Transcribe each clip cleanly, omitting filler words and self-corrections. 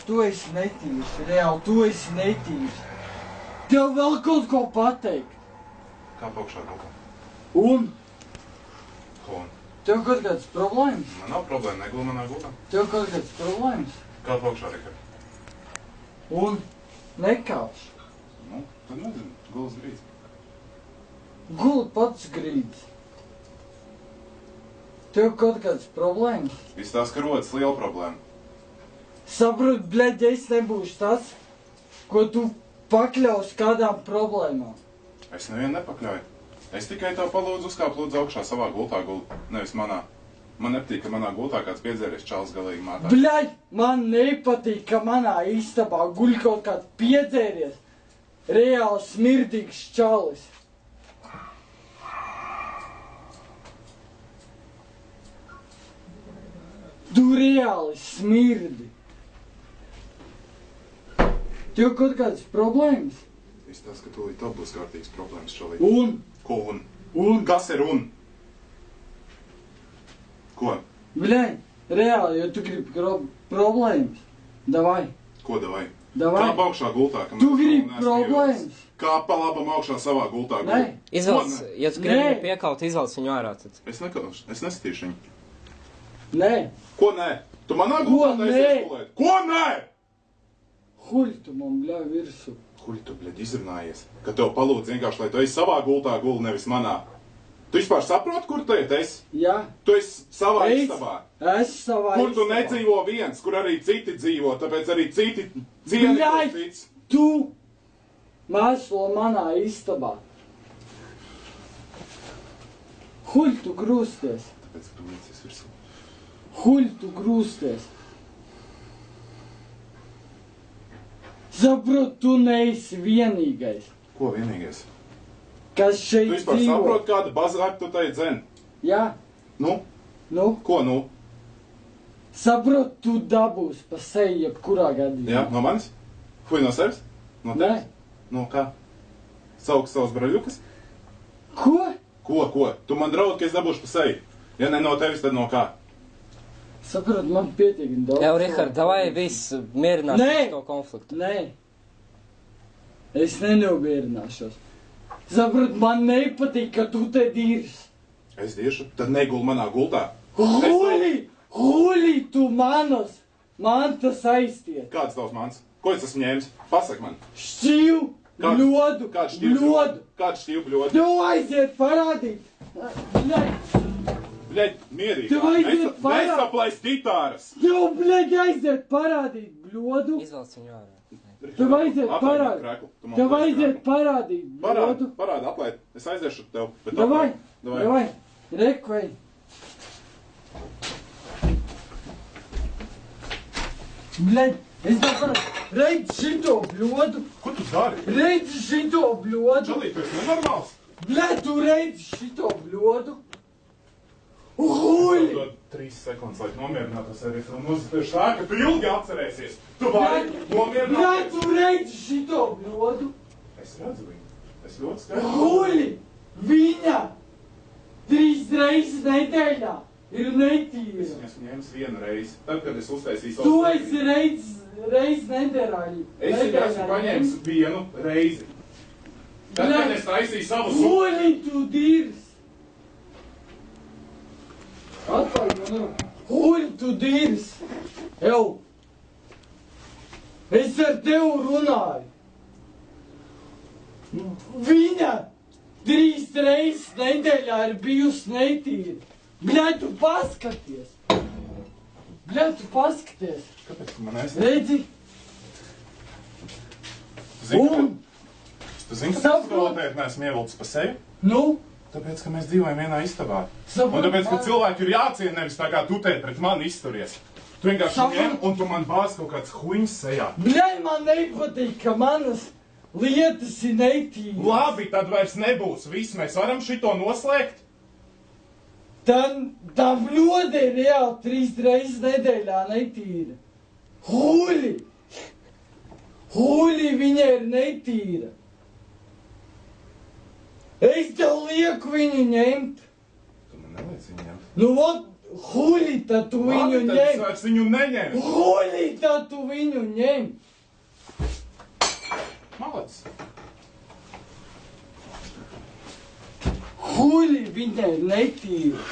tu esi netīrs, reāli, tu esi netīrs. Tev vēl kaut ko pateikt. Kā augšā gultā? Un? Ko un? Tev kaut kāds problēmas? Man nav problēma, negulu manā gultā. Tev kaut kāds problēmas? Kā augšā, Rikard? Un? Nekāpš. Nu, tad nezinu, gulas grīds. Guli pats grīds. Tev kaut kāds problēmas? Izstās, ka rodas liela problēma. Saprot, bļaļ, es nebūšu tas, ko tu pakļaus kādām problēmām. Es nevienu nepakļauju. Es tikai tev palūdzu uzkāpt lūdzu augšā savā gultā gult, nevis manā. Man nepatīk, ka manā gultā kāds piedzēries čals galīgi mātā. Bļaļ, man nepatīk, ka manā istabā guļ kaut kāds piedzēries. Reāli smirdīgs čalis. Tu reāli smirdi. Tev kaut kādas problēmas? Izstās, ka tūlīt tev būs kārtīgas problēmas šolīt. Un? Ko un? Un? Kas ir un? Ko? Bļaļ, reāli, jo tu gribi problēmas. Davai. Ko davai? Davai. Kāp augšā gultā, ka Tu gribi problēmas? Kā pa labam augšā savā gultā gultā? Nē. Izvelc, ja tu gribi viņu piekaut, izvelc viņu ārā tad. Es nekaušu, es nesitīšu viņu. Nē. Ko nē? Tu manā gultā taisies gulēt? Ko nē? Huļ tu man, bļaļ, virsū. Huļ tu, bļaļ, izrunājies? Ka tev palūdz vienkārši, lai tu esi savā gultā guli, nevis manā. Tu vispār saproti, kur tu esi? Jā. Tu esi savā istabā. Es savā Kur tu istabā. nedzīvo viens, kur arī citi dzīvo, tāpēc arī citi cieni Bļaļ, kur cits. tu mēslo manā istabā. Huļ tu grūsties. Tāpēc tu līdzies virsū. Huļ tu grūsties. Saprot, tu neesi vienīgais, Ko vienīgais? kas šeit Tu vispār dzīvo. saproti, kāda bazāka tu tai dzen? Jā, Nu? nu, Ko nu? saprot, tu dabūsi pa seju jebkurā gadījumā. Jā, no manis? Fuj, no sevis? No Nē. tevis? No kā? Sauks savus braļukas? Ko? Ko? Tu man draudi, ka es dabūšu pa seju. Ja ne no tevis, tad no kā? Saprot, man pietiek daudz. Jā, Rihard, davai viss mierināsim to konfliktu. Nē. Es nenomierināšos. Saprot, man nepatīk, ka tu te dīrs. Es diešu, tad negul manā gultā. Huļi, tu manas mantas aiztiet. Kāds tavs mans? Ko es esmu ņēmis? Pasak man. Šķīv, bļodu, Kāds šķīv bļodu. Kāds šķīv bļodu? Tev aiziet parādīt. Bļaļ, Bļeļ, mierīgi. Tev aiziet parādīt. Nesaplēs ģitāras. tev, bļaļ, aiziet parādīt bļodu. Izvelc viņu ārā. Tev aiziet Atlaid parādīt. krēklu. Tu man Tev atlaid aiziet krēklu. parādīt bļodu. Parādi, atlaid. Es aiziešu ar tev. Bet Davai, atlaid. davai, rekvei. Bļaļ, es tev parādīju. Reidz šito bļodu. Ko tu dari? Reidz šito bļodu. Čalī, tu esi nenormāls. Bļaļ, tu reidz šito bļodu. Huļi. Dod 3 sekundes, lai nomierinātos arī filmu. Tieši tā, ka tu ilgi atcerēsies. Tu vari Bļaļ, nomierināties. tu reidz šito bļodu. Es redzu viņu. Es ļoti skaidri. Huļi. Viņa 3 reizes nedēļā ir netīra. Es viņu esmu ņēmis vienu reizi. Tad, kad es uztaisīju Tu savu esi reiz nedēļā. Es viņu esmu paņēmis vienu reizi. Tad, kad es taisīju savu Huļi, tu dīrs. Atpakaļ, nu. Huļi, tu dīrs. Ew. Es ar tevi runāju. Viņa 3 reizes nedēļā ir bijusi netīra. Bļaļ, tu paskaties. Bļaļ, tu paskaties. Kāpēc tu man esi? Redzi? Tu zini, ka es galotēt neesmu ievilcis pa sevi? Nu? Tāpēc, ka mēs dzīvojam vienā istabā. Saprot, Un tāpēc, ka cilvēki ir jāciena nevis tā kā tu te pret mani izturies. Tu vienkārši Saprot. ņem un tu man bāz kaut kāds huņs sejā. Bļaļ, man nepatīk, ka manas lietas ir netīras. Labi, tad vairs nebūs. Viss, mēs varam šito noslēgt. Tā bļode ir reāli 3 reizes nedēļā netīra. Huļi! Huļi, viņa ir netīra. Es tev lieku viņu ņemt. Tu man neliec viņu ņemt. Nu, Huļi, tad tu viņu Labi, tad ņem! es vairs viņu neņemu. Huļi, tad tu viņu ņem! Malacis. Huļi, viņai netīra!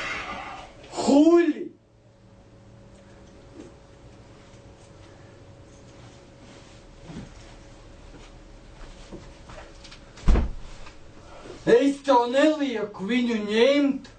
Huļi! Es tev nelieku viņu ņemt!